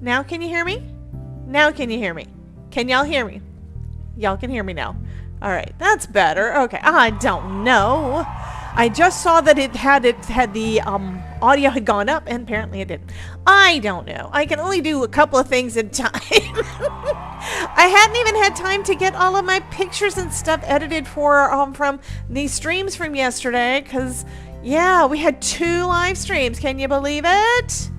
Now can you hear me? Now can you hear me? Can y'all hear me? Y'all can hear me now. All right, that's better. Okay, I don't know. I just saw that it had the audio had gone up, and apparently it didn't. I don't know. I can only do a couple of things at a time. I hadn't even had time to get all of my pictures and stuff edited for from the streams from yesterday, because yeah, we had 2 live streams. Can you believe it?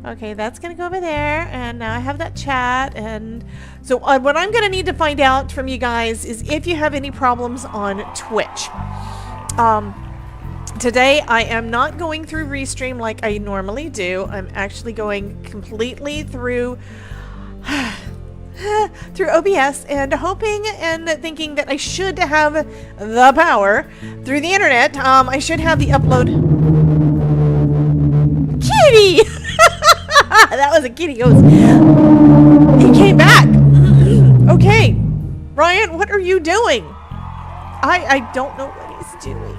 Okay, that's gonna go over there, and now I have that chat. And so what I'm gonna need to find out from you guys is if you have any problems on Twitch. Today I am not going through Restream like I normally do. I'm actually going completely through through OBS, and hoping and thinking that I should have the power through the internet. I should have the upload. Kitty! That was a kitty ghost. He came back. Okay, Ryan, what are you doing? I don't know what he's doing.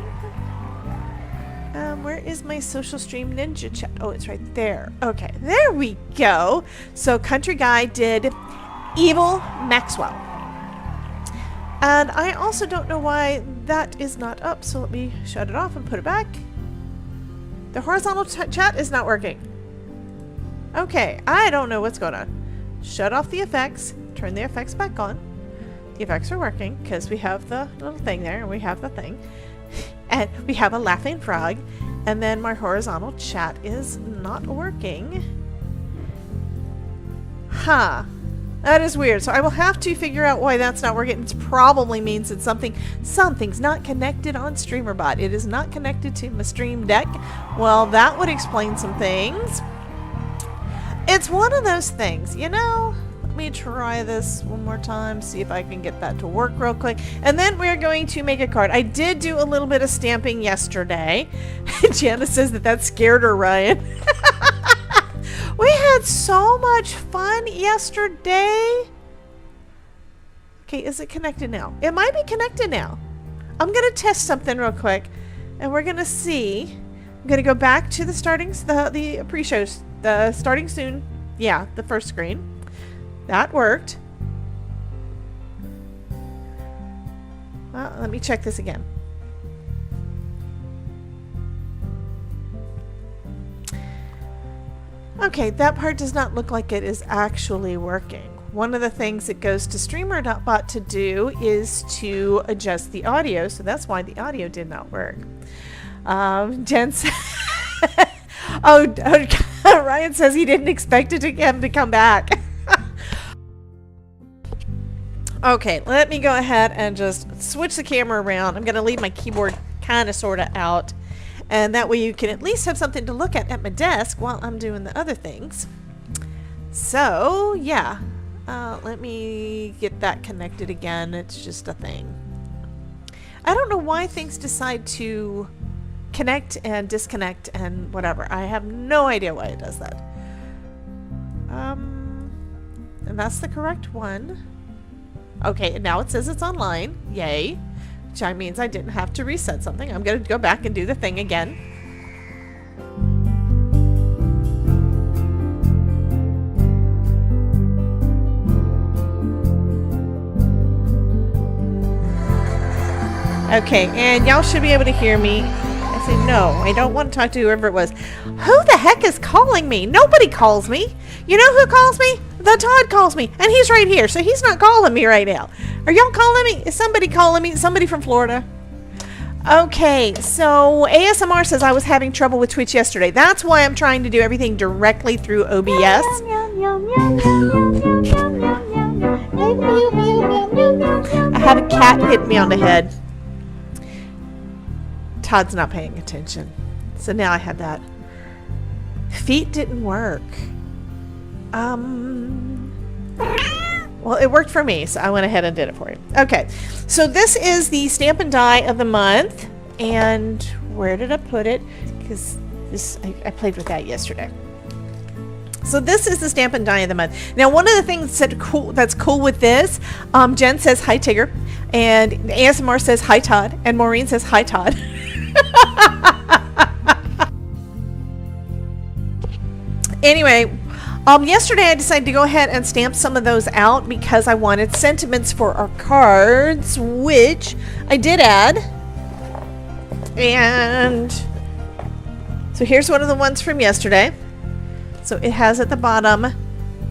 Where is my social stream ninja chat? Oh, it's right there. Okay, there we go. So Country Guy did Evil Maxwell. And I also don't know why that is not up. So let me shut it off and put it back. The horizontal chat is not working. Okay, I don't know what's going on. Shut off the effects. Turn the effects back on. The effects are working because we have the little thing there, and we have the thing. And we have a laughing frog. And then my horizontal chat is not working. Huh. That is weird. So I will have to figure out why that's not working. It probably means that something's not connected on StreamerBot. It is not connected to my Stream Deck. Well, that would explain some things. It's one of those things, you know. Let me try this one more time, see if I can get that to work real quick. And then we're going to make a card. I did do a little bit of stamping yesterday. Janice says that scared her, Ryan. We had so much fun yesterday. Okay, is it connected now? It might be connected now. I'm going to test something real quick, and we're going to see. I'm going to go back to the the pre-shows, the starting soon. Yeah, the first screen. That worked. Well, let me check this again. Okay, that part does not look like it is actually working. One of the things it goes to StreamerBot to do is to adjust the audio, so that's why the audio did not work. Jen said, oh, Ryan says he didn't expect him to come back. Okay, let me go ahead and just switch the camera around. I'm going to leave my keyboard kind of sort of out. And that way you can at least have something to look at my desk while I'm doing the other things. So, yeah. Let me get that connected again. It's just a thing. I don't know why things decide to connect and disconnect and whatever. I have no idea why it does that. And that's the correct one. Okay, and now it says it's online. Yay. Which means I didn't have to reset something. I'm going to go back and do the thing again. Okay, and y'all should be able to hear me. I say no, I don't want to talk to whoever it was. Who the heck is calling me? Nobody calls me. You know who calls me? The Todd calls me, and he's right here, so he's not calling me right now. Are y'all calling me? Is somebody calling me? Somebody from Florida? Okay, so ASMR says I was having trouble with Twitch yesterday. That's why I'm trying to do everything directly through OBS. I had a cat hit me on the head. Todd's not paying attention. So now I had that. Feet didn't work. Well, it worked for me, so I went ahead and did it for you. Okay, so this is the Stamp and Die of the month. And where did I put it? Because I played with that yesterday. So this is the Stamp and Die of the month. Now, one of the things that's cool with this, Jen says, hi, Tigger. And ASMR says, hi, Todd. And Maureen says, hi, Todd. Anyway, Yesterday I decided to go ahead and stamp some of those out because I wanted sentiments for our cards, which I did add. And so here's one of the ones from yesterday. So it has at the bottom,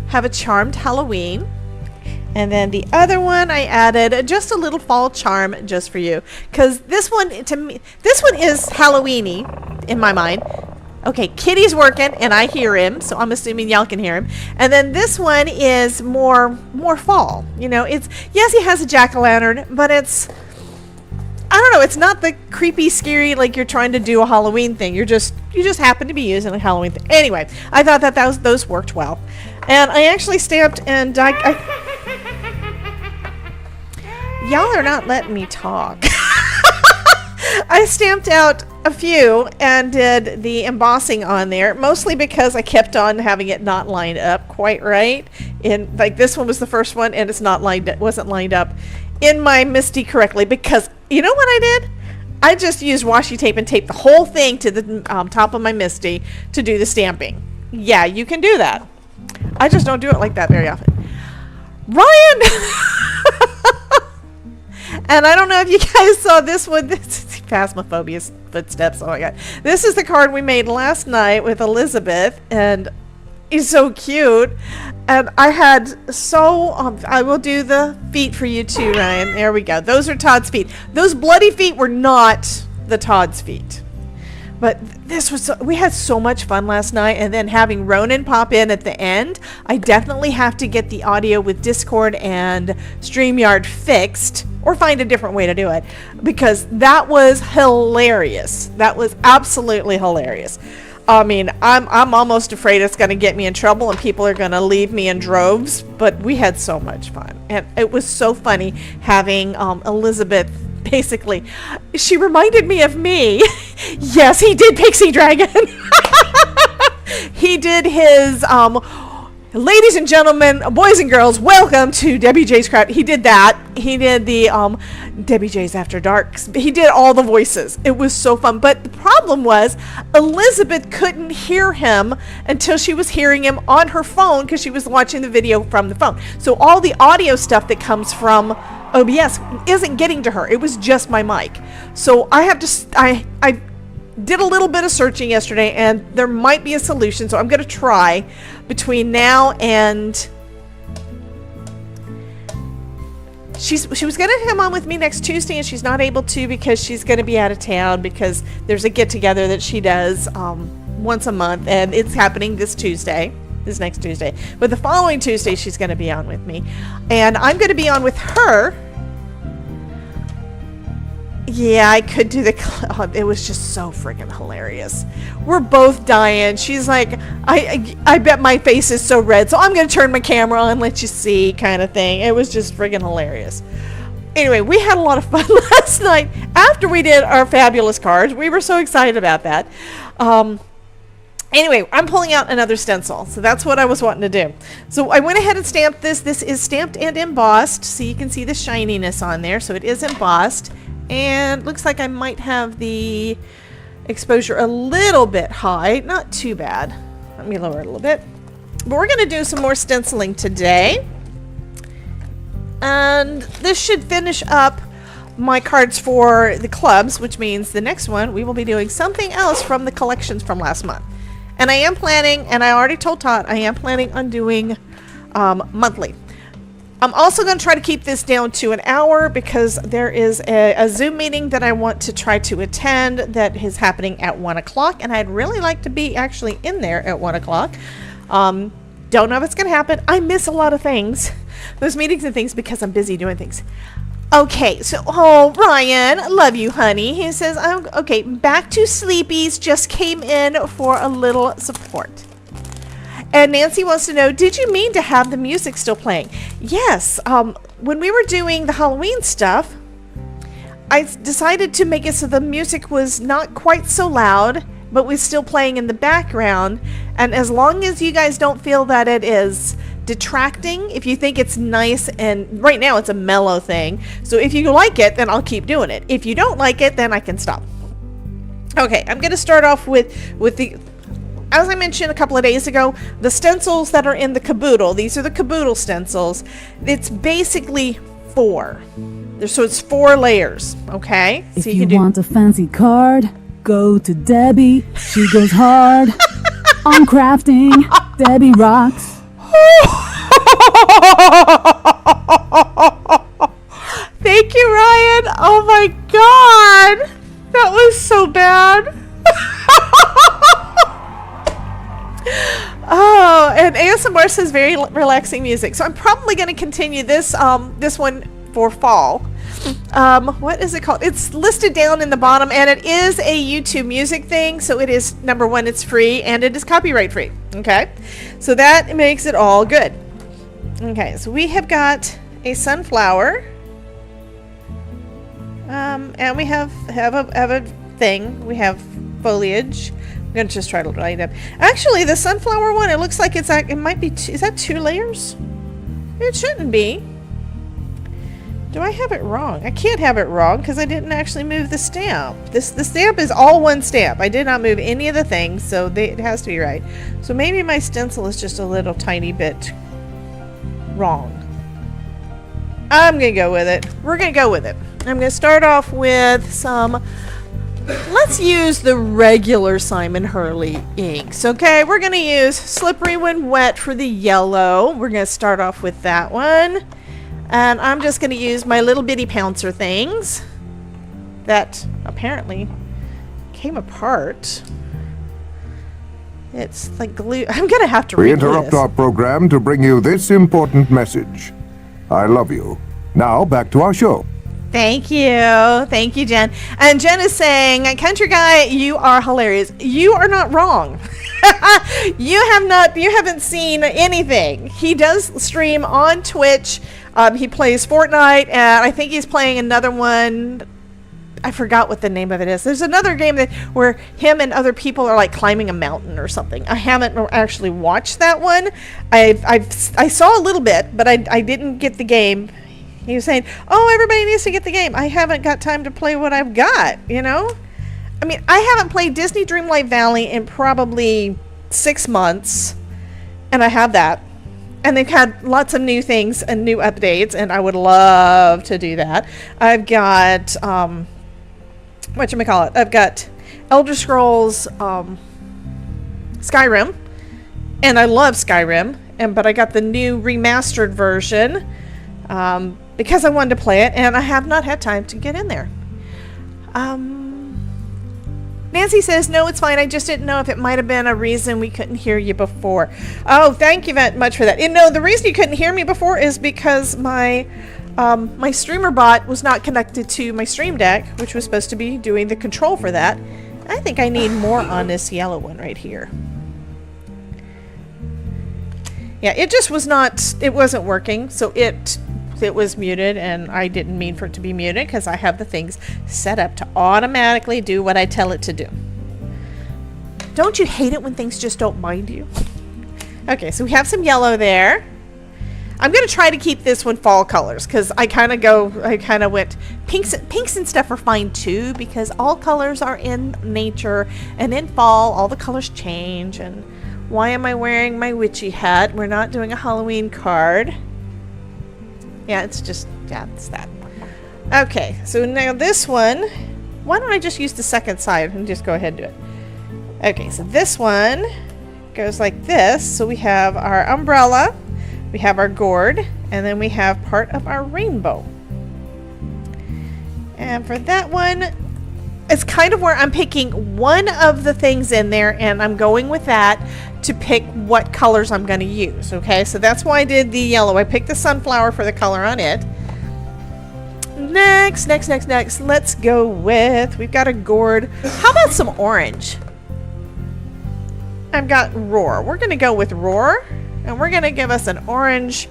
have a charmed Halloween. And then the other one I added just a little fall charm just for you. Because this one, to me, this one is Halloween-y in my mind. Okay, Kitty's working and I hear him, so I'm assuming y'all can hear him. And then this one is more fall. You know, it's, yes, he has a jack-o'-lantern, but it's, I don't know, it's not the creepy, scary, like you're trying to do a Halloween thing. You just happen to be using a Halloween thing. Anyway, I thought that those worked well. And I actually stamped and y'all are not letting me talk. I stamped out a few and did the embossing on there, mostly because I kept on having it not lined up quite right. And like this one was the first one, and it's not wasn't lined up in my MISTI correctly, because you know what I did? I just used washi tape and taped the whole thing to the top of my MISTI to do the stamping. Yeah, you can do that. I just don't do it like that very often. Ryan! And I don't know if you guys saw this one. This is Phasmophobia's footsteps. Oh my god. This is the card we made last night with Elizabeth, and he's so cute. And I had so I will do the feet for you too, Ryan. There we go. Those are Todd's feet. Those bloody feet were not the Todd's feet. But this was, we had so much fun last night, and then having Ronan pop in at the end, I definitely have to get the audio with Discord and StreamYard fixed, or find a different way to do it, because that was hilarious. That was absolutely hilarious. I mean, I'm almost afraid it's going to get me in trouble and people are going to leave me in droves, but we had so much fun. And it was so funny having Elizabeth. Basically, she reminded me of me. Yes, he did Pixie Dragon. He did his, ladies and gentlemen, boys and girls, welcome to Debbie J's Craft. He did that. He did the Debbie J's After Dark. He did all the voices. It was so fun. But the problem was Elizabeth couldn't hear him until she was hearing him on her phone, because she was watching the video from the phone. So all the audio stuff that comes from OBS isn't getting to her. It was just my mic. So I have to, I did a little bit of searching yesterday, and there might be a solution. So I'm going to try between now and she was going to come on with me next Tuesday, and she's not able to because she's going to be out of town, because there's a get together that she does once a month, and it's happening this next Tuesday. But the following Tuesday, she's going to be on with me. And I'm going to be on with her. Yeah, I could do the... it was just so friggin' hilarious. We're both dying. She's like, I bet my face is so red, so I'm going to turn my camera on, let you see, kind of thing. It was just friggin' hilarious. Anyway, we had a lot of fun last night after we did our fabulous cards. We were so excited about that. Anyway, I'm pulling out another stencil, so that's what I was wanting to do. So I went ahead and stamped this. This is stamped and embossed, so you can see the shininess on there. So it is embossed, and looks like I might have the exposure a little bit high. Not too bad. Let me lower it a little bit. But we're going to do some more stenciling today. And this should finish up my cards for the clubs, which means the next one we will be doing something else from the collections from last month. And I am planning, and I already told Todd, I am planning on doing monthly. I'm also going to try to keep this down to an hour, because there is a Zoom meeting that I want to try to attend that is happening at 1 o'clock, and I'd really like to be actually in there at 1 o'clock. Don't know if it's going to happen. I miss a lot of things, those meetings and things, because I'm busy doing things. Okay, so, oh, Ryan, love you, honey. He says, okay, back to sleepies, just came in for a little support. And Nancy wants to know, did you mean to have the music still playing? Yes, when we were doing the Halloween stuff, I decided to make it so the music was not quite so loud, but was still playing in the background. And as long as you guys don't feel that it is detracting, if you think it's nice, and right now it's a mellow thing, so if you like it, then I'll keep doing it. If you don't like it, then I can stop. Okay, I'm gonna start off with the as I mentioned a couple of days ago, the stencils that are in the caboodle, these are the caboodle stencils. It's basically 4. So it's 4 layers, okay? If So you can do want a fancy card, go to Debbie. She goes hard on crafting. Debbie rocks. Thank you, Ryan. Oh my god. That was so bad. Oh, and ASMR says very relaxing music. So I'm probably going to continue this this one for fall. What is it called? It's listed down in the bottom, and it is a YouTube music thing. So it is, number one, it's free, and it is copyright free. Okay, so that makes it all good. Okay, so we have got a sunflower, and we have a thing. We have foliage. I'm gonna just try to light up. Actually, the sunflower one, it looks like it might be. Is that 2 layers? It shouldn't be. Do I have it wrong? I can't have it wrong because I didn't actually move the stamp. The stamp is all one stamp. I did not move any of the things, so it has to be right. So maybe my stencil is just a little tiny bit wrong. I'm gonna go with it. We're gonna go with it. I'm gonna start off with some. Let's use the regular Simon Hurley inks. Okay, we're gonna use Slippery When Wet for the yellow. We're gonna start off with that one. And I'm just going to use my little bitty pouncer things that apparently came apart. It's like glue. I'm going to have to We reglue interrupt this. our program to bring you this important message. I love you. Now back to our show. Thank you, Jen. And Jen is saying, "Country guy, you are hilarious." You are not wrong. You haven't seen anything. He does stream on Twitch. He plays Fortnite, and I think he's playing another one. I forgot what the name of it is. There's another game where him and other people are like climbing a mountain or something. I haven't actually watched that one. I saw a little bit, but I didn't get the game. He was saying, "Oh, everybody needs to get the game." I haven't got time to play what I've got, you know? I mean, I haven't played Disney Dreamlight Valley in probably 6 months, and I have that. And they've had lots of new things and new updates, and I would love to do that. I've got, whatchamacallit? I've got Elder Scrolls Skyrim, and I love Skyrim, but I got the new remastered version because I wanted to play it, and I have not had time to get in there. Nancy says, "No, it's fine. I just didn't know if it might have been a reason we couldn't hear you before." Oh, thank you very much for that. And no, the reason you couldn't hear me before is because my streamer bot was not connected to my stream deck, which was supposed to be doing the control for that. I think I need more on this yellow one right here. Yeah, it just was not, it wasn't working, so it was muted, and I didn't mean for it to be muted because I have the things set up to automatically do what I tell it to do. Don't you hate it when things just don't mind you? Okay, so we have some yellow there. I'm going to try to keep this one fall colors because I kind of went, pinks and stuff are fine too because all colors are in nature, and in fall all the colors change. And why am I wearing my witchy hat? We're not doing a Halloween card. Yeah, it's that. Okay, so now this one, why don't I just use the second side and just go ahead and do it? Okay, so this one goes like this. So we have our umbrella, we have our gourd, and then we have part of our rainbow. And for that one, it's kind of where I'm picking one of the things in there, and I'm going with that to pick what colors I'm going to use. Okay, so that's why I did the yellow. I picked the sunflower for the color on it. Next, let's go with, we've got a gourd. How about some orange? I've got roar. We're going to go with roar, and we're going to give us an orange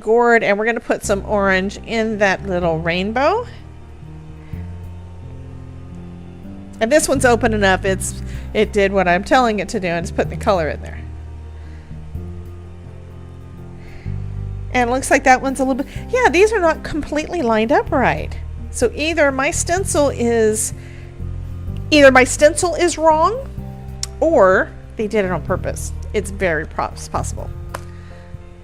gourd, and we're going to put some orange in that little rainbow. And this one's open enough. It did what I'm telling it to do, and it's putting the color in there. And it looks like that one's a little bit, yeah, these are not completely lined up right. So either my stencil is either my stencil is wrong or they did it on purpose. It's very possible.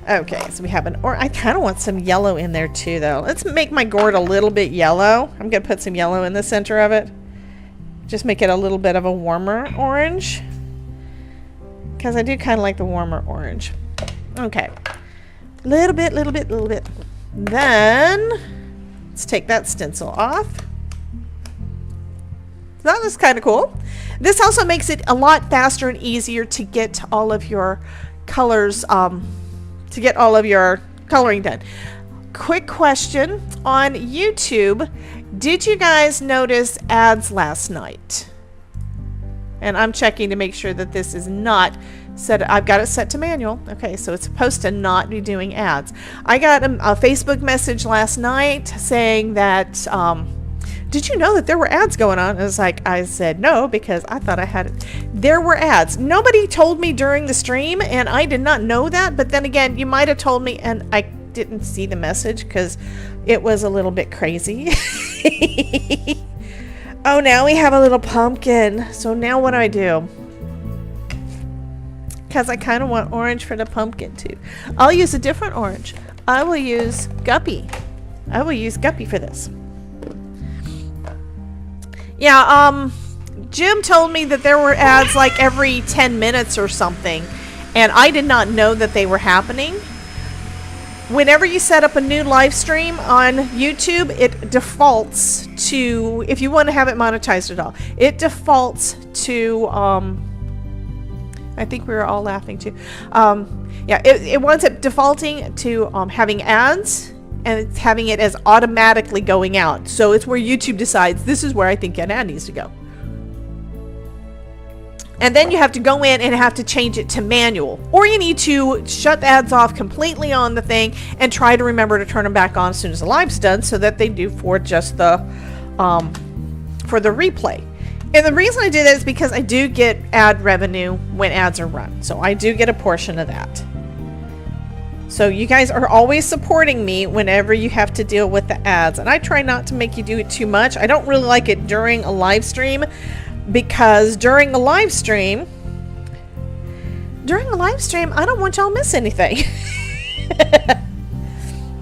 Okay, so we have I kind of want some yellow in there too, though. Let's make my gourd a little bit yellow. I'm going to put some yellow in the center of it. Just make it a little bit of a warmer orange. Because I do kind of like the warmer orange. Okay. Little bit. Then, let's take that stencil off. That was kind of cool. This also makes it a lot faster and easier to get all of your colors, to get all of your coloring done. Quick question on YouTube. Did you guys notice ads last night? And I'm checking to make sure that this is not set. I've got it set to manual. Okay, so it's supposed to not be doing ads. I got a Facebook message last night saying that, did you know that there were ads going on? It was like, I said no, because I thought I had it. There were ads. Nobody told me during the stream, and I did not know that. But then again, you might have told me, and I didn't see the message because it was a little bit crazy. Oh, now we have a little pumpkin. So now what do I do? Because I kind of want orange for the pumpkin too. I'll use a different orange. I will use Guppy. I will use Guppy for this. Yeah, Jim told me that there were ads like every 10 minutes or something, and I did not know that they were happening. Whenever you set up a new live stream on YouTube, it defaults to, if you want to have it monetized at all, it defaults to, I think we were all laughing too. Yeah, it wants it defaulting to having ads, and it's having it as automatically going out. So it's where YouTube decides this is where I think an ad needs to go. And then you have to go in and have to change it to manual. Or you need to shut the ads off completely on the thing and try to remember to turn them back on as soon as the live's done, so that they do for just the for the replay. And the reason I do that is because I do get ad revenue when ads are run. So I do get a portion of that. So you guys are always supporting me whenever you have to deal with the ads. And I try not to make you do it too much. I don't really like it during a live stream, because during a live stream, I don't want y'all to miss anything.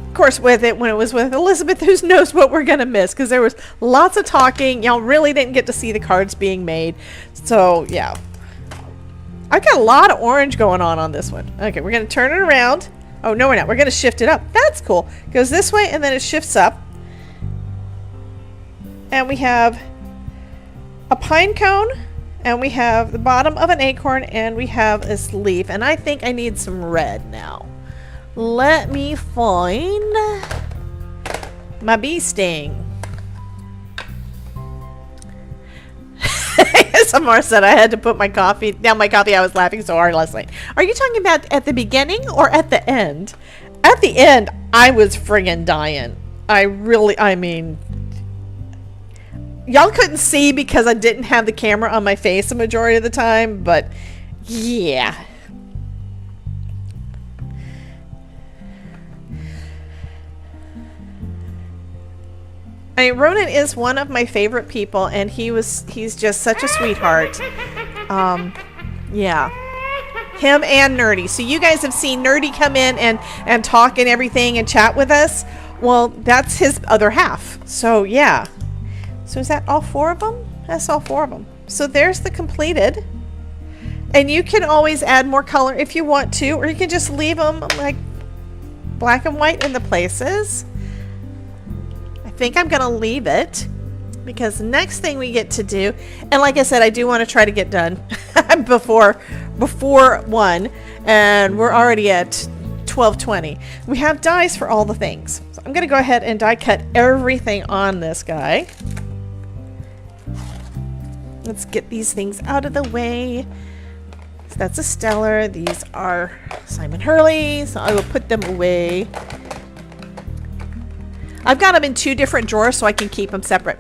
Of course, when it was with Elizabeth, who knows what we're gonna miss, because there was lots of talking. Y'all really didn't get to see the cards being made. So yeah, I've got a lot of orange going on this one. Okay, we're gonna turn it around. Oh no, we're not. We're gonna shift it up. That's cool. It goes this way and then it shifts up, and we have a pine cone, and we have the bottom of an acorn, and we have this leaf. And I think I need some red now. Let me find my bee sting. Samara said I had to put my coffee down. My coffee. I was laughing so hard last night. Are you talking about at the beginning or at the end? At the end, I was friggin' dying. I mean, y'all couldn't see because I didn't have the camera on my face the majority of the time, but yeah. I mean, Ronan is one of my favorite people, and he's just such a sweetheart. Yeah. Him and Nerdy. So you guys have seen Nerdy come in and talk and everything and chat with us. Well, that's his other half. So yeah. So is that all four of them? That's all four of them. So there's the completed. And you can always add more color if you want to, or you can just leave them like black and white in the places. I think I'm going to leave it, because the next thing we get to do, and like I said, I do want to try to get done before 1, and we're already at 12:20. We have dies for all the things. So I'm going to go ahead and die cut everything on this guy. Let's get these things out of the way. So that's a Stellar. These are Simon Hurley, so I will put them away. I've got them in 2 different drawers so I can keep them separate.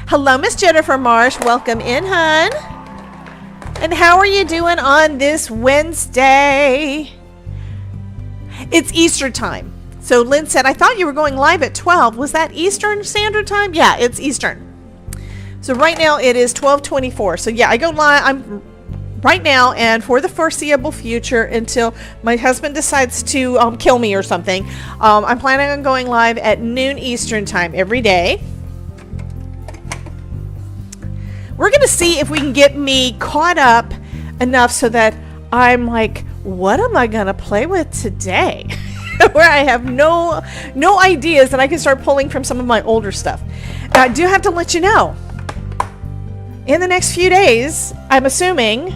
Hello, Miss Jennifer Marsh. Welcome in, hun. And how are you doing on this Wednesday? It's Easter time. So Lynn said, I thought you were going live at 12. Was that Eastern Standard Time? Yeah, it's Eastern. So right now it is 12:24. So yeah, I go live. I'm right now and for the foreseeable future until my husband decides to kill me or something. I'm planning on going live at noon Eastern time every day. We're gonna see if we can get me caught up enough so that I'm like, what am I gonna play with today? Where I have no ideas that I can start pulling from some of my older stuff. I do have to let you know, in the next few days, I'm assuming,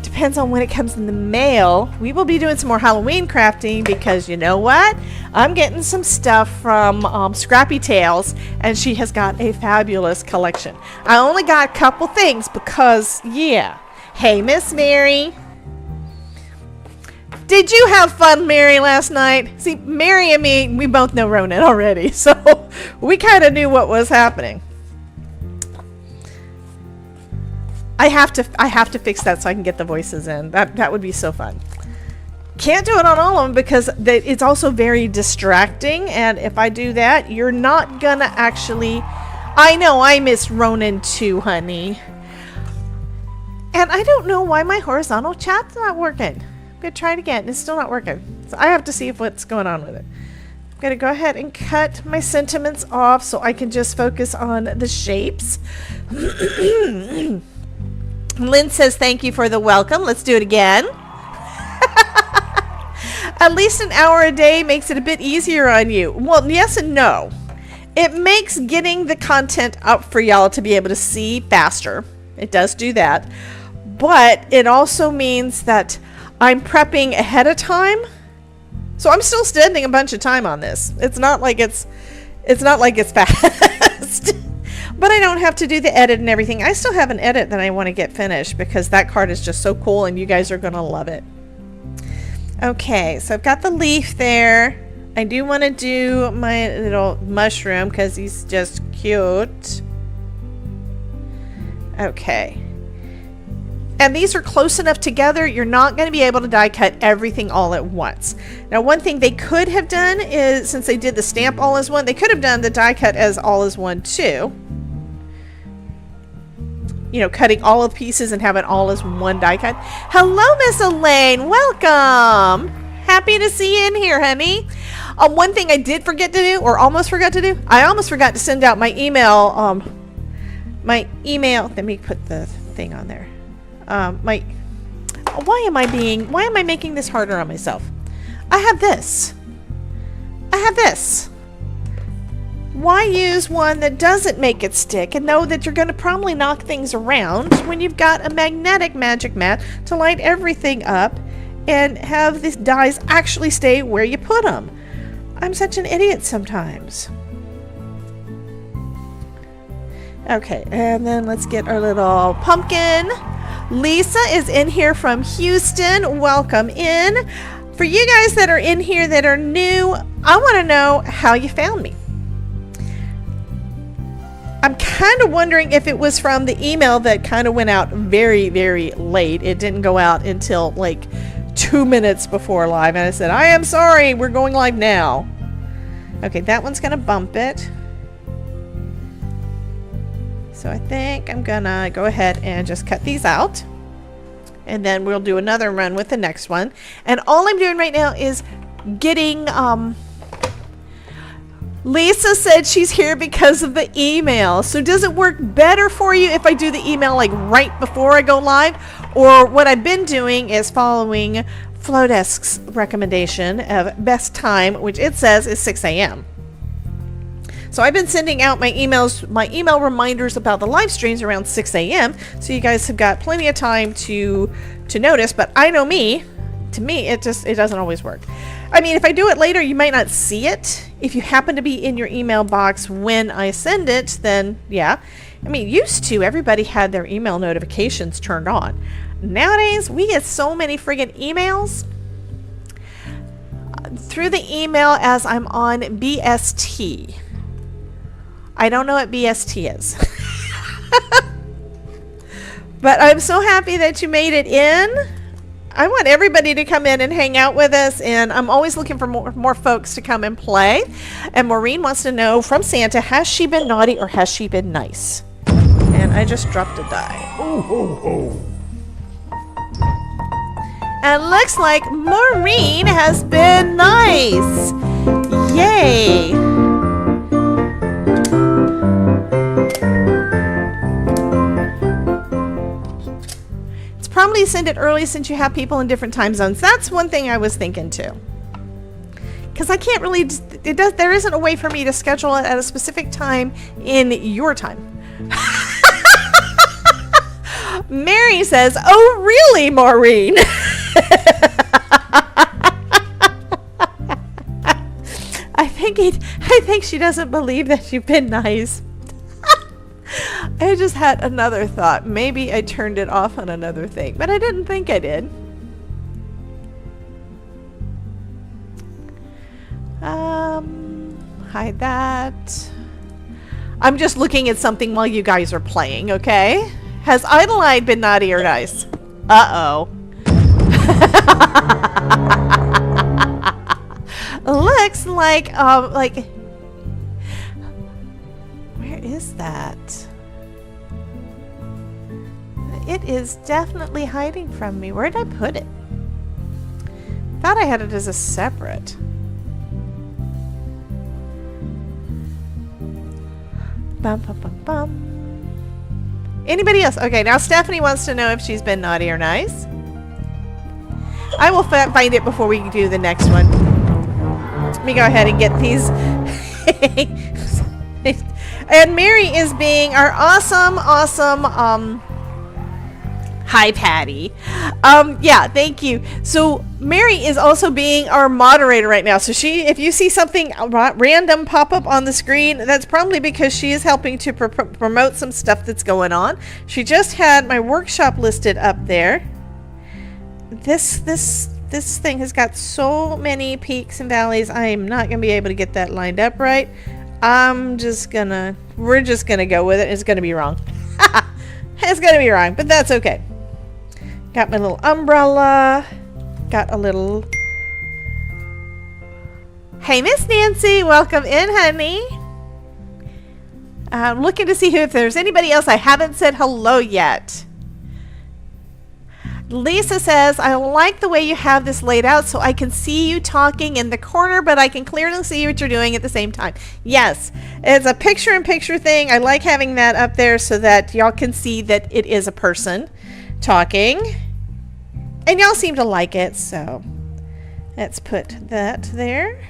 depends on when it comes in the mail, we will be doing some more Halloween crafting because you know what? I'm getting some stuff from Scrappy Tales, and she has got a fabulous collection. I only got a couple things because, yeah. Hey, Miss Mary. Did you have fun, Mary, last night? See, Mary and me, we both know Ronan already, so we kind of knew what was happening. I have to fix that so I can get the voices in. That would be so fun. Can't do it on all of them because it's also very distracting, and if I do that, you're not gonna actually... I know, I miss Ronan too, honey. And I don't know why my horizontal chat's not working. I'm gonna try it again. It's still not working. So I have to see what's going on with it. I'm gonna go ahead and cut my sentiments off so I can just focus on the shapes. Lynn says thank you for the welcome. Let's do it again. At least an hour a day makes it a bit easier on you. Well, yes and no. It makes getting the content up for y'all to be able to see faster. It does do that. But it also means that I'm prepping ahead of time. So I'm still spending a bunch of time on this. It's not like it's fast. But I don't have to do the edit and everything. I still have an edit that I want to get finished because that card is just so cool and you guys are going to love it. Okay, so I've got the leaf there. I do want to do my little mushroom because he's just cute. Okay. And these are close enough together, you're not going to be able to die cut everything all at once. Now, one thing they could have done is, since they did the stamp all as one, they could have done the die cut as all as one too. You know, cutting all of the pieces and having all as one die cut. Hello, Miss Elaine. Welcome. Happy to see you in here, honey. One thing I did forget to do, or almost forgot to do, I almost forgot to send out my email. Let me put the thing on there. Why am I making this harder on myself? I have this. Why use one that doesn't make it stick and know that you're going to probably knock things around when you've got a magnetic magic mat to light everything up and have these dies actually stay where you put them? I'm such an idiot sometimes. Okay, and then let's get our little pumpkin. Lisa is in here from Houston. Welcome in. For you guys that are in here that are new, I want to know how you found me. I'm kind of wondering if it was from the email that kind of went out very, very late. It didn't go out until like 2 minutes before live. And I said, I am sorry, we're going live now. Okay, that one's going to bump it. So I think I'm gonna go ahead and just cut these out. And then we'll do another run with the next one. And all I'm doing right now is getting, Lisa said she's here because of the email. So does it work better for you if I do the email like right before I go live? Or what I've been doing is following Flowdesk's recommendation of best time, which it says is 6 a.m. So I've been sending out my email reminders about the live streams around 6 a.m. So you guys have got plenty of time to notice. But I know to me, it doesn't always work. I mean, if I do it later, you might not see it. If you happen to be in your email box when I send it, then yeah. I mean, used to, everybody had their email notifications turned on. Nowadays, we get so many friggin' emails through the email as I'm on BST. I don't know what BST is. But I'm so happy that you made it in. I want everybody to come in and hang out with us, and I'm always looking for more folks to come and play. And Maureen wants to know from Santa, has she been naughty or has she been nice? And I just dropped a die. Ho, ho, ho. And looks like Maureen has been nice. Yay. It's probably send it early since you have people in different time zones. That's one thing I was thinking too. Because I can't really, there isn't a way for me to schedule it at a specific time in your time. Mary says, "Oh, really, Maureen?" I think she doesn't believe that you've been nice. I just had another thought. Maybe I turned it off on another thing, but I didn't think I did. Hide that. I'm just looking at something while you guys are playing, okay? Has Idleline been naughty or nice? Uh-oh. Looks like, where is that? It is definitely hiding from me. Where did I put it? Thought I had it as a separate. Bum, bum, bum, bum. Anybody else? Okay, now Stephanie wants to know if she's been naughty or nice. I will find it before we do the next one. Let me go ahead and get these. And Mary is being our awesome, hi, Patty. Yeah, thank you. So Mary is also being our moderator right now. So if you see something random pop up on the screen, that's probably because she is helping to promote some stuff that's going on. She just had my workshop listed up there. This thing has got so many peaks and valleys. I am not going to be able to get that lined up right. we're just gonna go with it. It's gonna be wrong. It's gonna be wrong, but that's okay. Got my little umbrella. Got a little... Hey, Miss Nancy, welcome in, honey. I'm looking to see if there's anybody else I haven't said hello yet. Lisa says, I like the way you have this laid out so I can see you talking in the corner, but I can clearly see what you're doing at the same time. Yes, it's a picture-in-picture thing. I like having that up there so that y'all can see that it is a person talking. And y'all seem to like it, so let's put that there.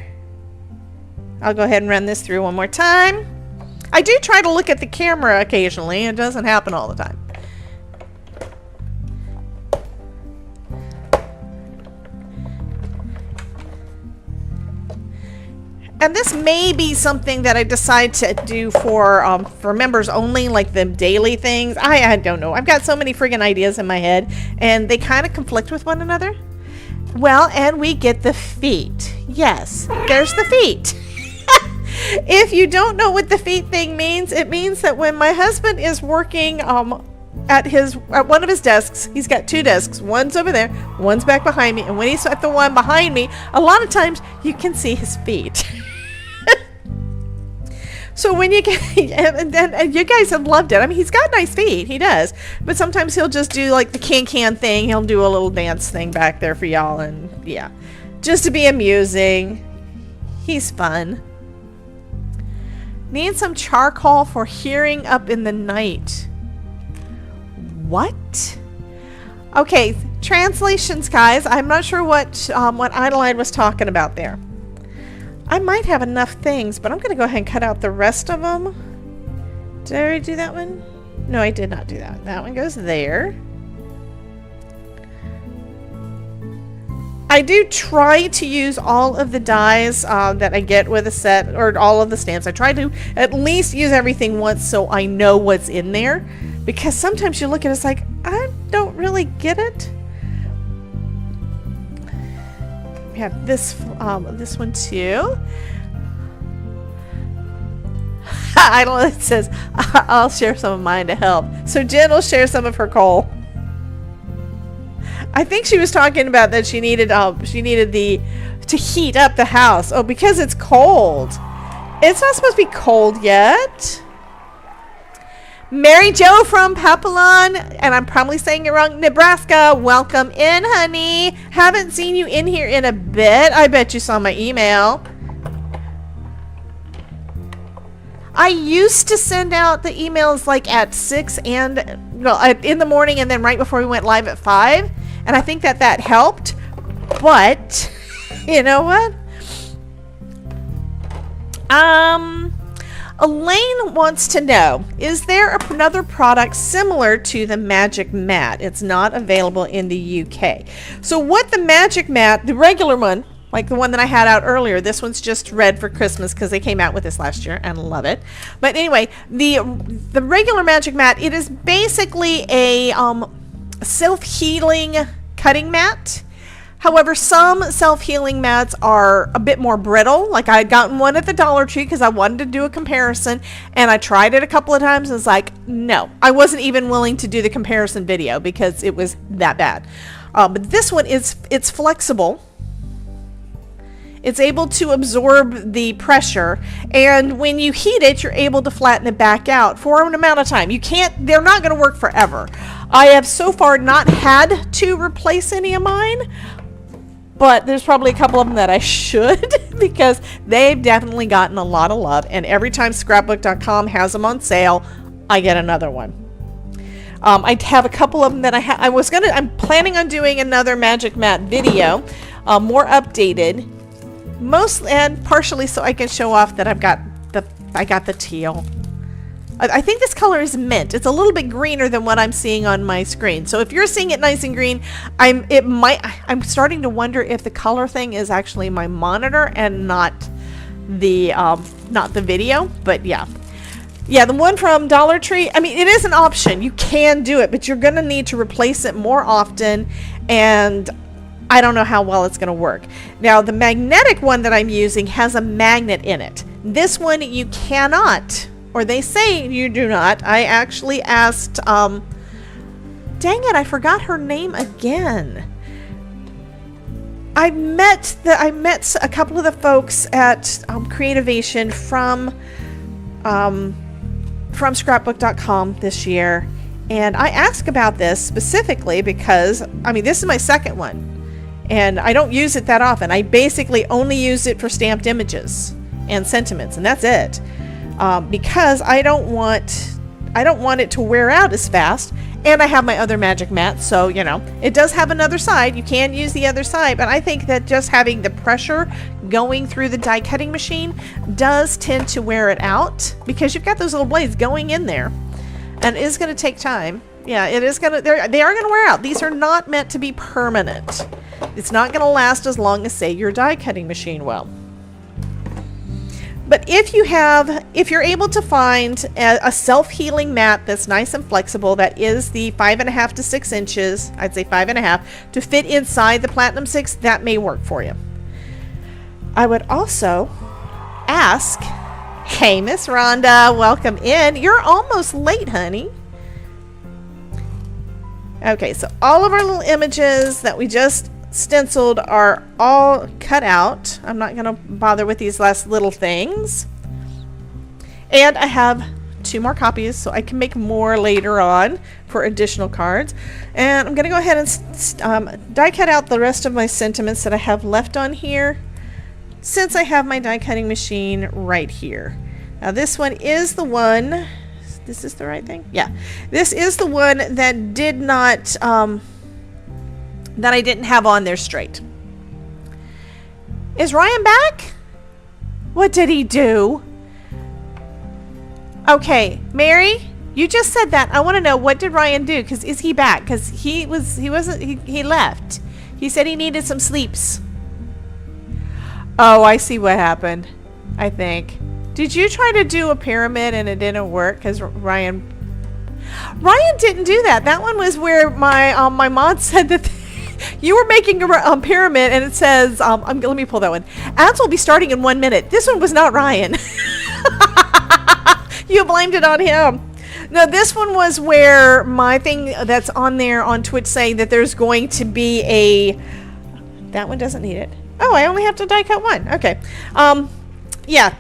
I'll go ahead and run this through one more time. I do try to look at the camera occasionally. It doesn't happen all the time. And this may be something that I decide to do for members only, like the daily things. I don't know. I've got so many friggin' ideas in my head, and they kind of conflict with one another. Well, and we get the feet. Yes, there's the feet. If you don't know what the feet thing means, it means that when my husband is working at one of his desks, he's got two desks. One's over there, one's back behind me, and when he's at the one behind me, a lot of times you can see his feet. So when you get, and you guys have loved it. I mean, he's got nice feet, he does. But sometimes he'll just do like the can thing. He'll do a little dance thing back there for y'all, and yeah, just to be amusing. He's fun. Need some charcoal for hearing up in the night. What? Okay, translations, guys. I'm not sure what Adeline was talking about there. I might have enough things, but I'm going to go ahead and cut out the rest of them. Did I already do that one? No, I did not do that. That one goes there. I do try to use all of the dies that I get with a set, or all of the stamps. I try to at least use everything once so I know what's in there. Because sometimes you look at it, it's like, I don't really get it. We have this one too. I don't know, it says, I'll share some of mine to help. So Jen will share some of her coal. I think she was talking about that she needed to heat up the house. Oh, because it's cold. It's not supposed to be cold yet. Mary Jo from Papillon, and I'm probably saying it wrong, Nebraska. Welcome in, honey. Haven't seen you in here in a bit. I bet you saw my email. I used to send out the emails like at 6 and in the morning, and then right before we went live at 5, and I think that helped. But you know what? Elaine wants to know, is there another product similar to the Magic Mat? It's not available in the UK. So what the Magic Mat, the regular one, like the one that I had out earlier, this one's just red for Christmas because they came out with this last year and love it. But anyway, the regular Magic Mat, it is basically a self-healing cutting mat. However, some self-healing mats are a bit more brittle. Like I had gotten one at the Dollar Tree because I wanted to do a comparison, and I tried it a couple of times and was like, no, I wasn't even willing to do the comparison video because it was that bad. But this one it's flexible. It's able to absorb the pressure, and when you heat it, you're able to flatten it back out for an amount of time. They're not going to work forever. I have so far not had to replace any of mine, but there's probably a couple of them that I should because they've definitely gotten a lot of love, and every time scrapbook.com has them on sale, I get another one. I have a couple of them that I'm planning on doing another Magic Mat video, more updated, mostly and partially so I can show off that I got the teal. I think this color is mint. It's a little bit greener than what I'm seeing on my screen. So if you're seeing it nice and green, I'm starting to wonder if the color thing is actually my monitor and not the video. But yeah, the one from Dollar Tree, I mean, it is an option. You can do it, but you're gonna need to replace it more often, and I don't know how well it's gonna work. Now, the magnetic one that I'm using has a magnet in it. This one you cannot. Or they say you do not. I actually asked, dang it, I forgot her name again. I met a couple of the folks at Creativation from scrapbook.com this year, and I asked about this specifically because, I mean, this is my second one, and I don't use it that often. I basically only use it for stamped images and sentiments, and that's it. Because I don't want it to wear out as fast, and I have my other Magic Mat, so you know it does have another side. You can use the other side, but I think that just having the pressure going through the die cutting machine does tend to wear it out because you've got those little blades going in there, and it is going to take time. Yeah, it is going to. They are going to wear out. These are not meant to be permanent. It's not going to last as long as, say, your die cutting machine will. But if you're able to find a self-healing mat that's nice and flexible, that is the 5.5 to 6 inches, I'd say 5.5, to fit inside the Platinum 6, that may work for you. I would also ask, hey, Miss Rhonda, welcome in. You're almost late, honey. Okay, so all of our little images that we just stenciled are all cut out. I'm not going to bother with these last little things. And I have 2 more copies so I can make more later on for additional cards. And I'm going to go ahead and die cut out the rest of my sentiments that I have left on here, since I have my die cutting machine right here. Now this one is the one, this is the right thing? Yeah. This is the one that did not that I didn't have on there straight. Is Ryan back? What did he do? Okay, Mary, you just said that. I want to know, what did Ryan do? Because is he back? Because he left. He said he needed some sleeps. Oh, I see what happened. I think. Did you try to do a pyramid and it didn't work? Because Ryan didn't do that. That one was where my mom said that you were making a pyramid, and it says, let me pull that one. Ads will be starting in 1 minute. This one was not Ryan. You blamed it on him. No, this one was where my thing that's on there on Twitch saying that there's going to be that one doesn't need it. Oh, I only have to die cut one. Okay. Yeah.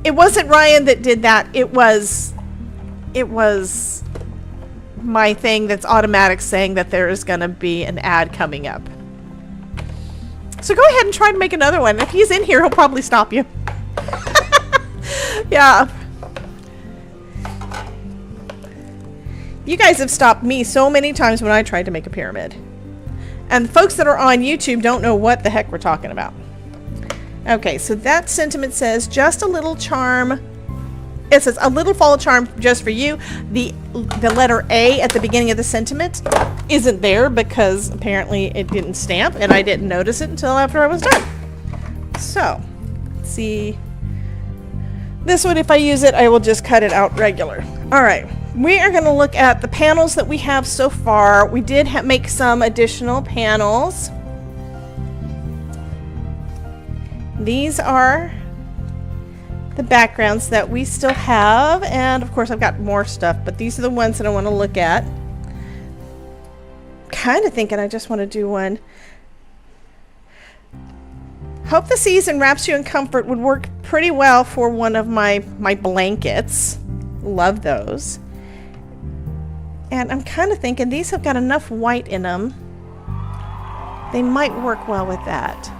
It wasn't Ryan that did that. It was it was my thing that's automatic saying that there is going to be an ad coming up. So go ahead and try to make another one. If he's in here, he'll probably stop you. Yeah. You guys have stopped me so many times when I tried to make a pyramid. And folks that are on YouTube don't know what the heck we're talking about. Okay, so that sentiment says, just a little charm. It says, a little fall charm just for you. The letter A at the beginning of the sentiment isn't there because apparently it didn't stamp, and I didn't notice it until after I was done. So, let's see. This one, if I use it, I will just cut it out regular. All right, we are going to look at the panels that we have so far. We did make some additional panels. These are the backgrounds that we still have, and of course I've got more stuff, but these are the ones that I want to look at. Kind of thinking I just want to do one. Hope the season wraps you in comfort would work pretty well for one of my blankets. Love those. And I'm kind of thinking these have got enough white in them. They might work well with that.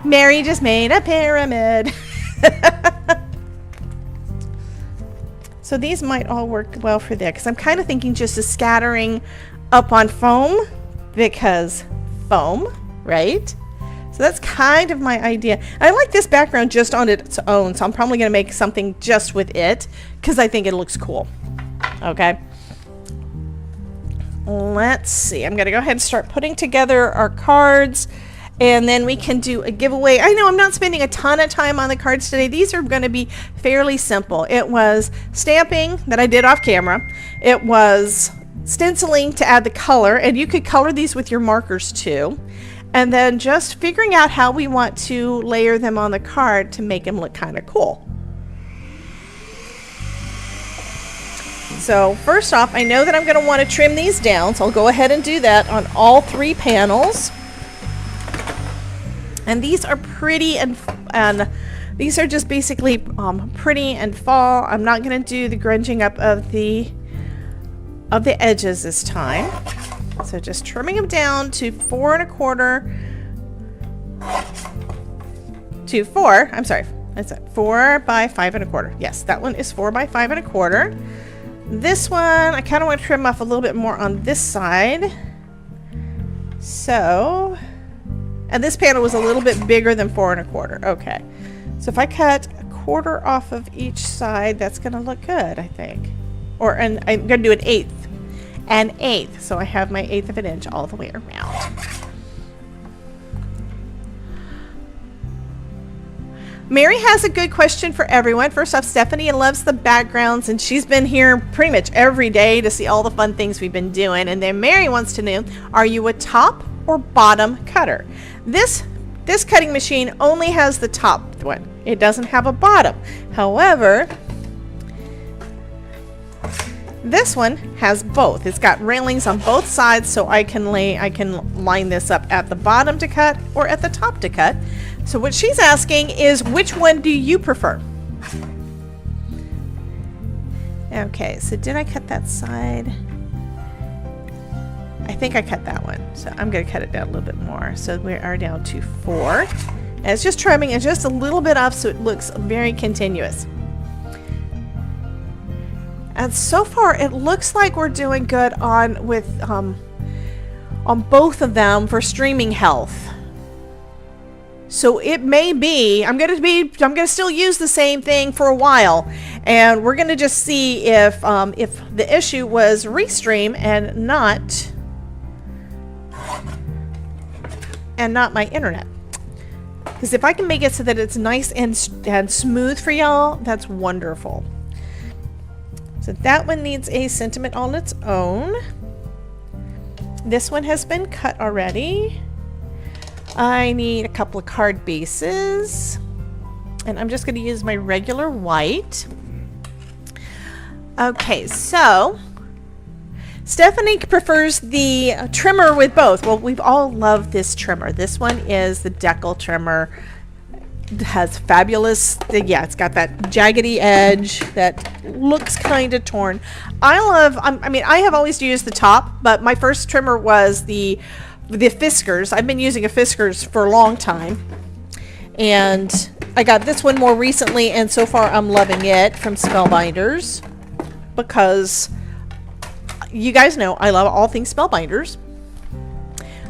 Mary just made a pyramid. So these might all work well for that, because I'm kind of thinking just a scattering up on foam, because foam, right? So that's kind of my idea. I like this background just on its own, so I'm probably going to make something just with it, because I think it looks cool. Okay. Let's see. I'm going to go ahead and start putting together our cards. And then we can do a giveaway. I know I'm not spending a ton of time on the cards today. These are going to be fairly simple. It was stamping that I did off camera. It was stenciling to add the color, and you could color these with your markers too. And then just figuring out how we want to layer them on the card to make them look kind of cool. So first off, I know that I'm going to want to trim these down, so I'll go ahead and do that on all 3 panels. And these are pretty, and these are just basically pretty and fall. I'm not going to do the grunging up of the edges this time. So just trimming them down to 4 1/4 to 4. I'm sorry, that's it. 4 by 5 1/4. Yes, that one is 4 by 5 1/4. This one, I kind of want to trim off a little bit more on this side. So. And this panel was a little bit bigger than 4 1/4. Okay. So if I cut 1/4 off of each side, that's going to look good, I think. And I'm going to do an 1/8. An 1/8. So I have my 1/8 of an inch all the way around. Mary has a good question for everyone. First off, Stephanie loves the backgrounds, and she's been here pretty much every day to see all the fun things we've been doing. And then Mary wants to know, are you a top or bottom cutter? This cutting machine only has the top one. It doesn't have a bottom. However, this one has both. It's got railings on both sides, so I can line this up at the bottom to cut or at the top to cut. So what she's asking is, which one do you prefer? Okay, so did I cut that side? I think I cut that one, so I'm going to cut it down a little bit more. So we are down to 4. And it's just trimming it just a little bit up so it looks very continuous. And so far it looks like we're doing good on both of them for streaming health. So it may be, I'm going to still use the same thing for a while, and we're going to just see if the issue was Restream and not my internet. Because if I can make it so that it's nice and smooth for y'all, that's wonderful. So that one needs a sentiment on its own. This one has been cut already. I need a couple of card bases, and I'm just going to use my regular white. Okay, so Stephanie prefers the trimmer with both. Well, we've all loved this trimmer. This one is the decal trimmer, has fabulous, yeah, it's got that jaggedy edge that looks kind of torn. I mean, I have always used the top, but my first trimmer was the Fiskars. I've been using a Fiskars for a long time, and I got this one more recently, and so far I'm loving it, from Spellbinders, because you guys know I love all things Spellbinders.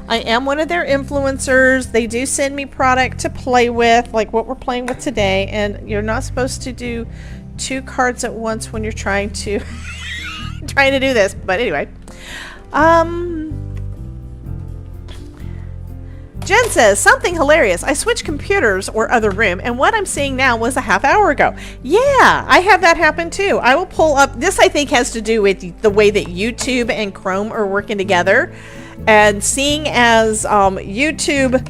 I am one of their influencers. They do send me product to play with, like what we're playing with today, and you're not supposed to do 2 cards at once when you're trying to trying to do this. But anyway, Jen says something hilarious. I switched computers or other room, and what I'm seeing now was a half hour ago. Yeah, I had that happen too. I will pull up this. I think has to do with the way that YouTube and Chrome are working together. And seeing as YouTube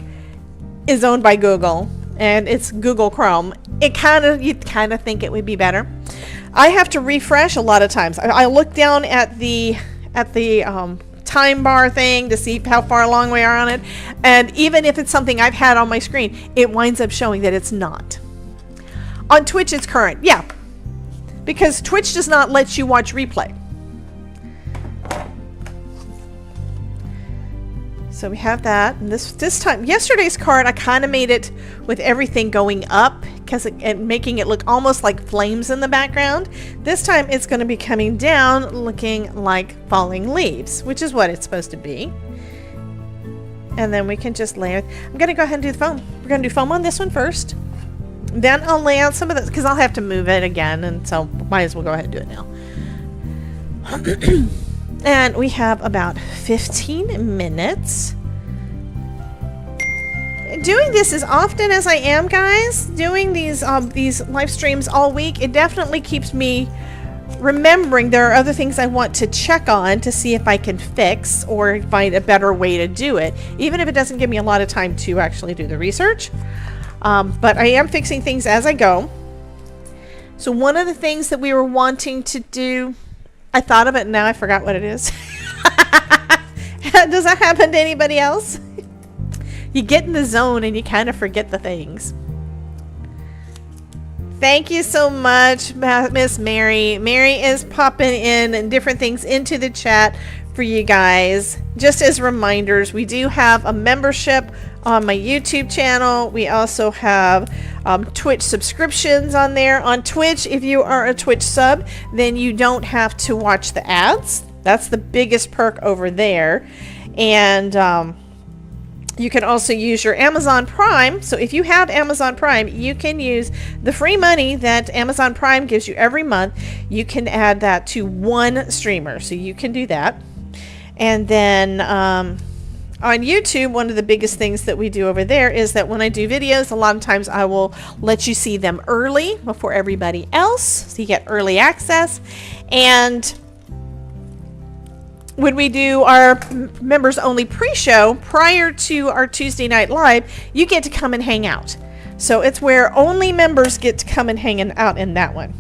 is owned by Google and it's Google Chrome, you'd kind of think it would be better. I have to refresh a lot of times. I look down at the time bar thing to see how far along we are on it, and even if it's something I've had on my screen, it winds up showing that it's not. On Twitch, it's current, yeah, because Twitch does not let you watch replay. So we have that, and this time, yesterday's card, I kind of made it with everything going up, because making it look almost like flames in the background. This time it's going to be coming down, looking like falling leaves, which is what it's supposed to be. And then we can just lay it. I'm going to go ahead and do the foam. We're going to do foam on this one first. Then I'll lay out some of this, because I'll have to move it again, and so might as well go ahead and do it now. And we have about 15 minutes. Doing this as often as I am, guys, doing these live streams all week, it definitely keeps me remembering there are other things I want to check on to see if I can fix or find a better way to do it, even if it doesn't give me a lot of time to actually do the research. But I am fixing things as I go. So one of the things that we were wanting to do, I thought of it and now I forgot what it is. Does that happen to anybody else? You get in the zone and you kind of forget the things. Thank you so much, Miss Mary. Mary is popping in different things into the chat for you guys. Just as reminders, we do have a membership on my YouTube channel. We also have Twitch subscriptions on there. On Twitch, if you are a Twitch sub, then you don't have to watch the ads. That's the biggest perk over there. And you can also use your Amazon Prime. So if you have Amazon Prime, you can use the free money that Amazon Prime gives you every month. You can add that to one streamer. So you can do that. And then on YouTube, one of the biggest things that we do over there is that when I do videos, a lot of times I will let you see them early before everybody else. So you get early access. And when we do our members only pre-show prior to our Tuesday night live, you get to come and hang out. So it's where only members get to come and hang out in that one.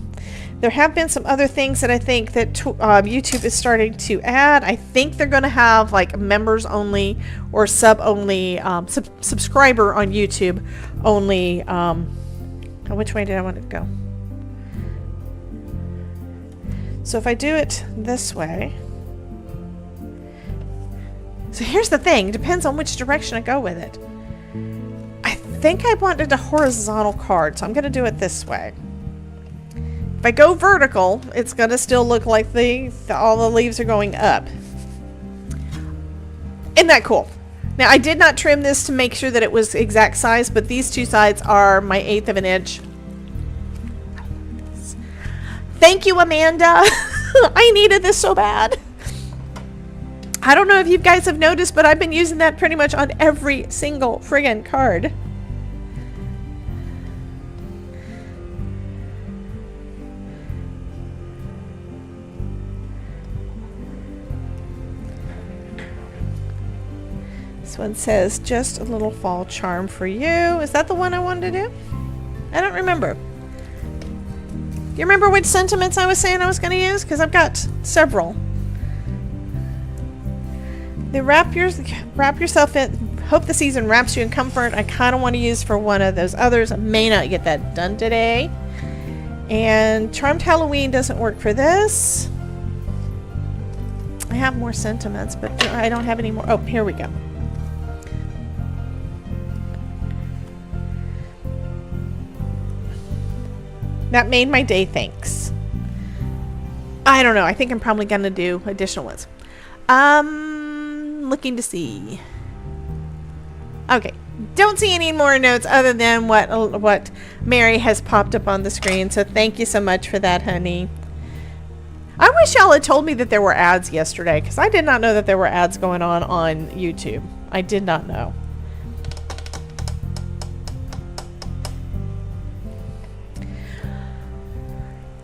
There have been some other things that I think that YouTube is starting to add. I think they're going to have like members only or sub only, subscriber on YouTube only. Which way did I want it to go? So if I do it this way. So here's the thing, depends on which direction I go with it. I think I wanted a horizontal card, so I'm going to do it this way. If I go vertical, it's going to still look like all the leaves are going up. Isn't that cool? Now, I did not trim this to make sure that it was exact size, but these two sides are my 1/8 of an inch. Thank you, Amanda. I needed this so bad. I don't know if you guys have noticed, but I've been using that pretty much on every single friggin' card. This one says, just a little fall charm for you. Is that the one I wanted to do? I don't remember. Do you remember which sentiments I was saying I was going to use? Because I've got several. They wrap yourself in. Hope the season wraps you in comfort. I kind of want to use for one of those others. I may not get that done today. And Charmed Halloween doesn't work for this. I have more sentiments, but I don't have any more. Oh, here we go. That made my day, thanks. I don't know. I think I'm probably going to do additional ones. Looking to see. Okay. Don't see any more notes other than what Mary has popped up on the screen. So thank you so much for that, honey. I wish y'all had told me that there were ads yesterday, because I did not know that there were ads going on YouTube. I did not know.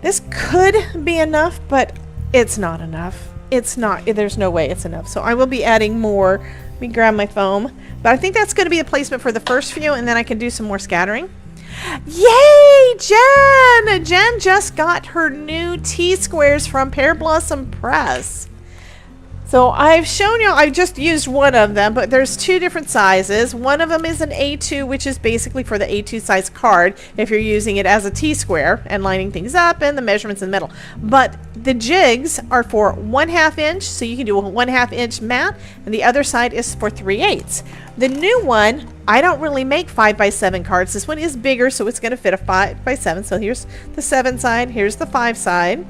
This could be enough, but it's not enough. It's not. There's no way it's enough. So I will be adding more. Let me grab my foam. But I think that's going to be the placement for the first few, and then I can do some more scattering. Yay, Jen! Jen just got her new T-squares from Pear Blossom Press. So I've shown you, I just used one of them, but there's two different sizes. One of them is an A2, which is basically for the A2 size card if you're using it as a T-square and lining things up and the measurements in the middle. But the jigs are for 1/2 inch, so you can do a 1/2 inch mat, and the other side is for 3/8. The new one, I don't really make 5x7 cards. This one is bigger, so it's going to fit a 5x7. So here's the 7 side, here's the 5 side.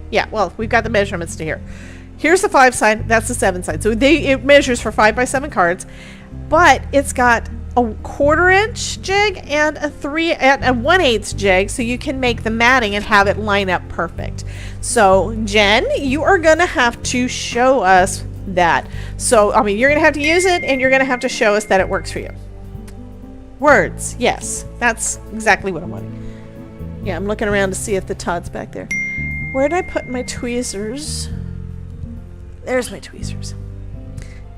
Yeah, well, we've got the measurements to here. Here's the 5 side, that's the 7 side. So it measures for 5x7 cards, but it's got a 1/4 inch jig and a 1/8 jig, so you can make the matting and have it line up perfect. So Jen, you are gonna have to show us that. So I mean, you're gonna have to use it, and you're gonna have to show us that it works for you. Words, yes, that's exactly what I'm wanting. Yeah, I'm looking around to see if the Todd's back there. Where did I put my tweezers? There's my tweezers.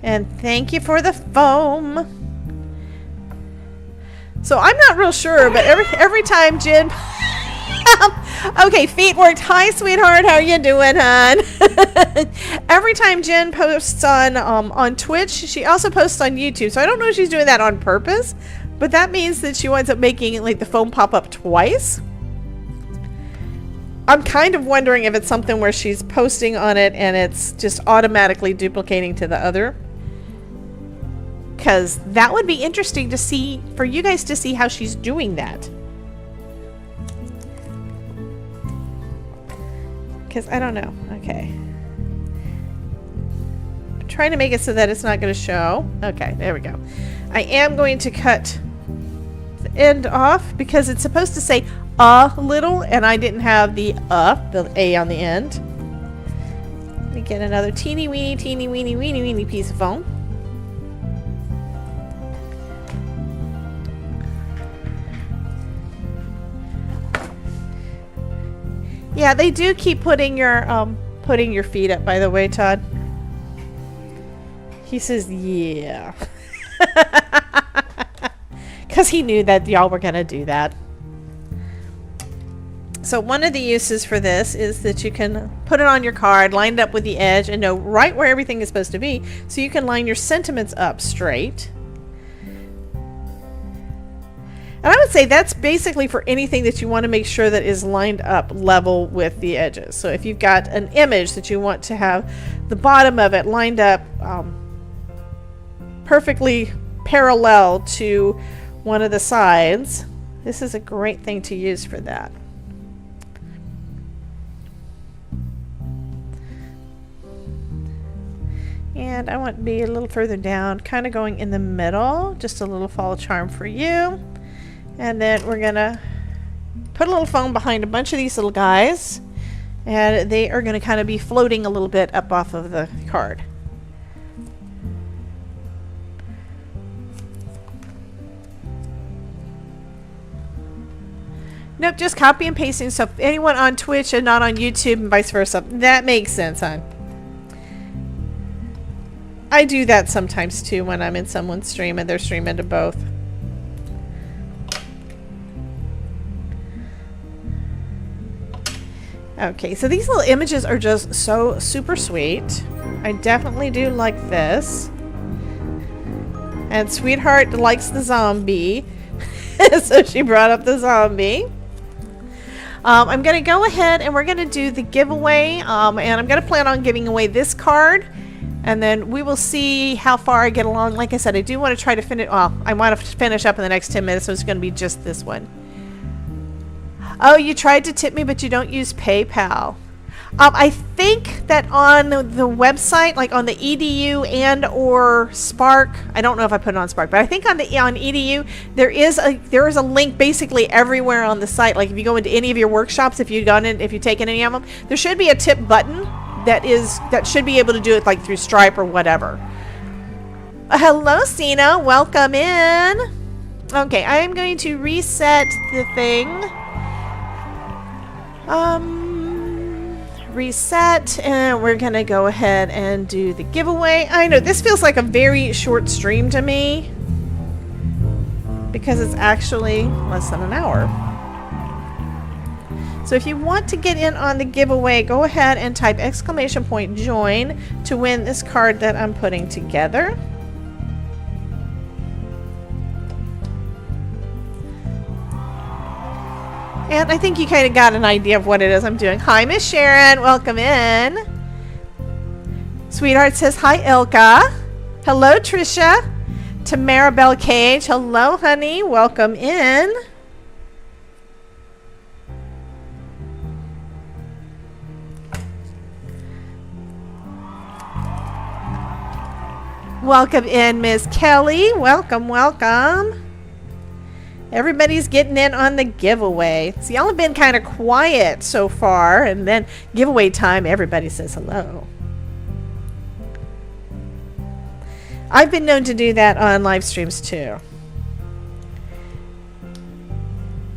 And thank you for the foam. So I'm not real sure, but every time Jen... Okay, feet worked. Hi, sweetheart. How you doing, hon? Every time Jen posts on Twitch, she also posts on YouTube. So I don't know if she's doing that on purpose, but that means that she winds up making like the foam pop up twice. I'm kind of wondering if it's something where she's posting on it and it's just automatically duplicating to the other. Because that would be interesting to see, for you guys to see how she's doing that. Because I don't know. Okay. I'm trying to make it so that it's not going to show. Okay, there we go. I am going to cut the end off because it's supposed to say a little, and I didn't have the A on the end. Let me get another teeny weeny piece of foam. Yeah, they do keep putting your feet up, by the way, Todd. He says, yeah. Because he knew that y'all were going to do that. So one of the uses for this is that you can put it on your card, lined up with the edge, and know right where everything is supposed to be, so you can line your sentiments up straight. And I would say that's basically for anything that you want to make sure that is lined up level with the edges. So if you've got an image that you want to have the bottom of it lined up perfectly parallel to one of the sides, this is a great thing to use for that. And I want to be a little further down, kind of going in the middle, just a little fall charm for you. And then we're going to put a little foam behind a bunch of these little guys, and they are going to kind of be floating a little bit up off of the card. Nope, just copy and pasting. So if anyone on Twitch and not on YouTube and vice versa, that makes sense, hon. I do that sometimes too when I'm in someone's stream and they're streaming to both. Okay, so these little images are just so super sweet. I definitely do like this. And Sweetheart likes the zombie. So she brought up the zombie. I'm going to go ahead and we're going to do the giveaway. And I'm going to plan on giving away this card. And then we will see how far I get along. Like I said, I do want to try to finish. Well, I want to finish up in the next 10 minutes. So it's going to be just this one. Oh, you tried to tip me, but you don't use PayPal. I think that on the website, like on the EDU and or Spark, I don't know if I put it on Spark, but I think on EDU there is a link basically everywhere on the site. Like if you go into any of your workshops, if you've taken any of them, there should be a tip button that should be able to do it like through Stripe or whatever. Hello, Sina. Welcome in. Okay, I am going to reset the thing. Reset, and we're gonna go ahead and do the giveaway. I know this feels like a very short stream to me because it's actually less than an hour. So if you want to get in on the giveaway, go ahead and type !join to win this card that I'm putting together. And I think you kind of got an idea of what it is I'm doing. Hi, Miss Sharon. Welcome in. Sweetheart says, hi, Ilka. Hello, Trisha. Tamara Bell Cage. Hello, honey. Welcome in. Welcome in, Miss Kelly. Welcome, welcome. Everybody's getting in on the giveaway. See, y'all have been kind of quiet so far, and then giveaway time, everybody says hello. I've been known to do that on live streams too.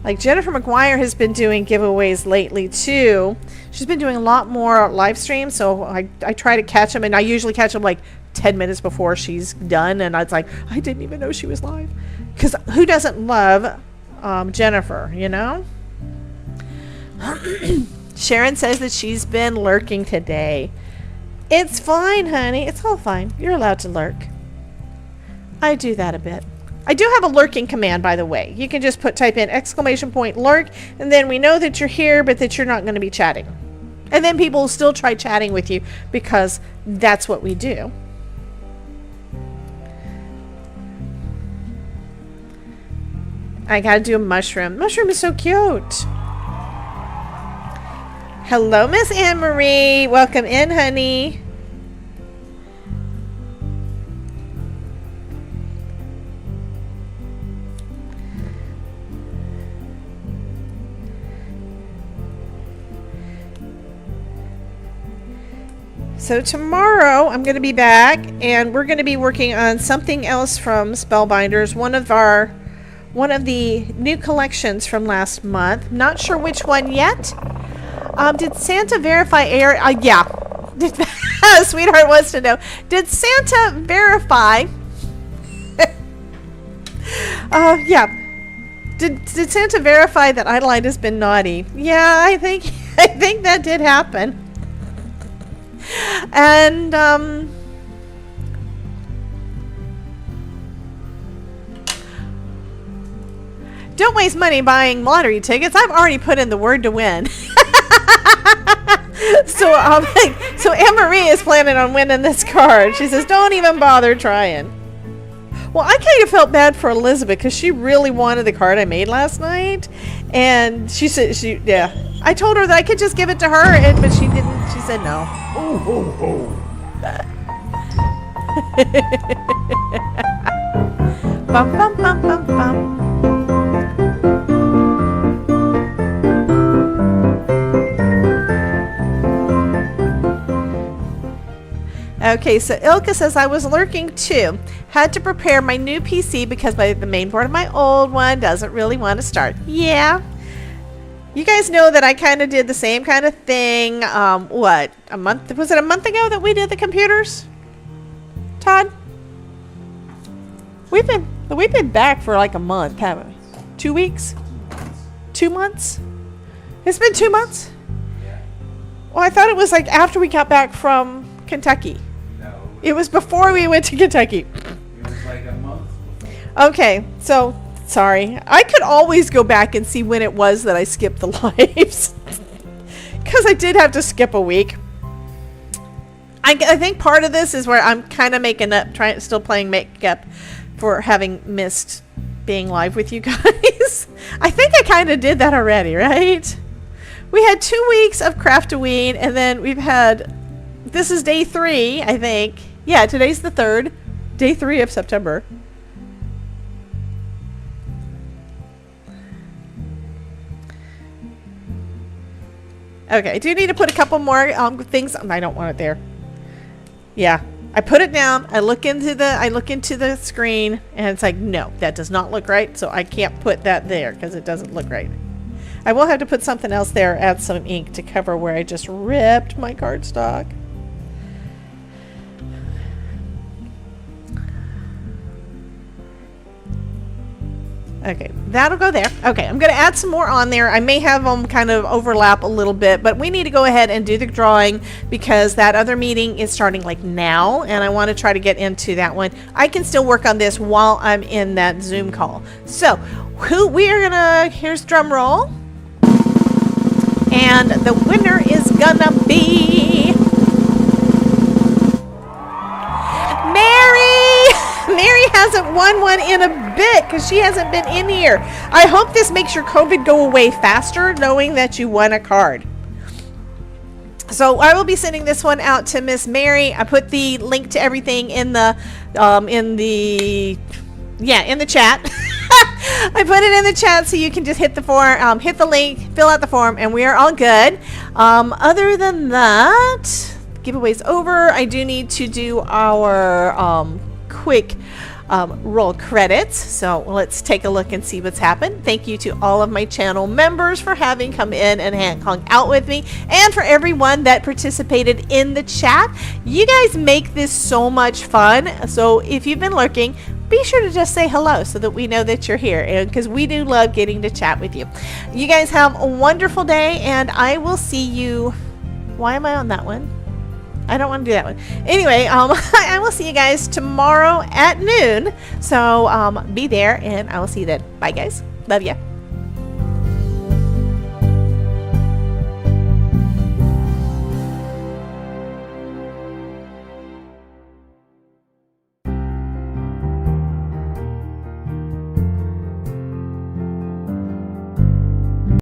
Like Jennifer McGuire has been doing giveaways lately too. She's been doing a lot more live streams, so I try to catch them, and I usually catch them like 10 minutes before she's done, and it's like, I didn't even know she was live. Because who doesn't love Jennifer, you know? Sharon says that she's been lurking today. It's fine, honey. It's all fine. You're allowed to lurk. I do that a bit. I do have a lurking command, by the way. You can just type in !lurk, and then we know that you're here, but that you're not going to be chatting. And then people will still try chatting with you because that's what we do. I gotta do a mushroom. Mushroom is so cute. Hello, Miss Anne Marie. Welcome in, honey. So tomorrow I'm going to be back, and we're going to be working on something else from Spellbinders. One of the new collections from last month. Not sure which one yet. Did Santa verify air? Yeah. Sweetheart wants to know. Did Santa verify? Yeah. Did Santa verify that Adeline has been naughty? Yeah, I think that did happen. And don't waste money buying lottery tickets. I've already put in the word to win. So Anne Marie is planning on winning this card. She says, don't even bother trying. Well, I kind of felt bad for Elizabeth because she really wanted the card I made last night. And she said, I told her that I could just give it to her, but she didn't. She said no. Ho, ho, ho. Bum, bum, bum, bum, bum. Okay, so Ilka says, I was lurking too. Had to prepare my new PC because the main board of my old one doesn't really want to start. Yeah. You guys know that I kind of did the same kind of thing. Was it a month ago that we did the computers? Todd? We've been back for like a month, haven't we? 2 weeks? 2 months? It's been 2 months? Yeah. Well, I thought it was like after we got back from Kentucky. No. It was before we went to Kentucky. It was like a month Okay, so sorry. I could always go back and see when it was that I skipped the lives. Because I did have to skip a week. I think part of this is where I'm kind of making up, still playing makeup for having missed being live with you guys. I think I kind of did that already, right? We had 2 weeks of Craft-A-Ween, and then we've had, this is day 3, I think. Yeah, today's the 3rd, day 3 of September. Okay, I do need to put a couple more things. I don't want it there. Yeah, I put it down. I look into the screen, and it's like, no, that does not look right. So I can't put that there because it doesn't look right. I will have to put something else there. Add some ink to cover where I just ripped my cardstock. Okay, that'll go there. Okay, I'm going to add some more on there. I may have them kind of overlap a little bit, but we need to go ahead and do the drawing because that other meeting is starting like now, and I want to try to get into that one. I can still work on this while I'm in that Zoom call. So, here's drum roll. And the winner is gonna be Mary! Mary hasn't won one in a bit because she hasn't been in here. I hope this makes your COVID go away faster knowing that you won a card. So I will be sending this one out to Miss Mary. I put the link to everything in the chat. I put it in the chat so you can just hit the form, hit the link, fill out the form, and we are all good. Other than that, giveaway's over. I do need to do our quick roll credits. So let's take a look and see what's happened. Thank you to all of my channel members for having come in and hung out with me, and for everyone that participated in the chat. You guys make this so much fun. So if you've been lurking, be sure to just say hello so that we know that you're here, and because we do love getting to chat with you. You guys have a wonderful day, and I will see you. Why am I on that one? I don't want to do that one. Anyway, I will see you guys tomorrow at noon. So be there, and I will see you then. Bye, guys. Love ya.